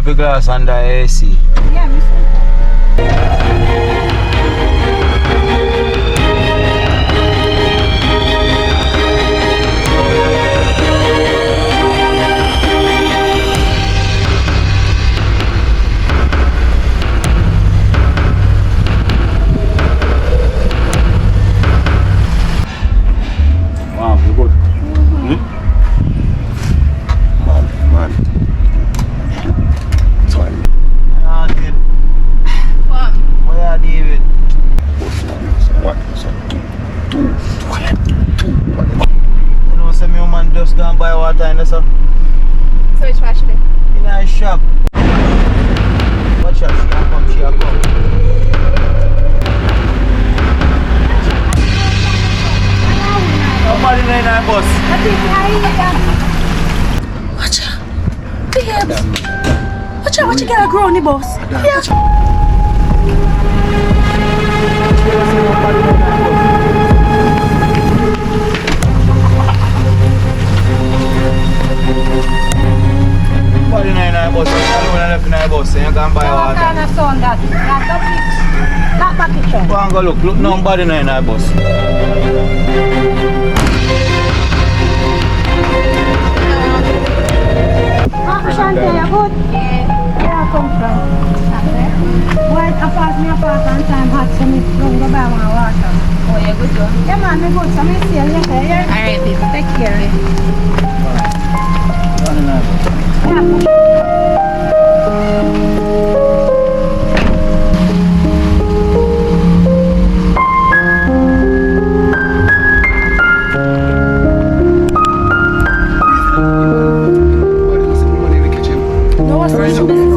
the glass under AC. Yeah, me Wow, you good? Man. Sorry. What? Where are David? What? Two. You know, some young man just gone buy water in the shop. So it's actually. In a shop. Watch out, she a come. Nobody in our bus. Watch out. Babes. Watch out, you get a grow on the bus. Yeah. Nobody in our bus. Alone left in our bus. You can buy What kind water. of sound that? That package shop. Go and go look. Nobody in our bus. Shante, you good? Yeah. Where I come from? Why I pass and time hot so me run go buy my water. Oh, you good though? Yeah man, me good. So me see you later, yeah? Alright, baby. Take care. Nobody in our bus. Yeah. Somebody in the kitchen. No, what's this?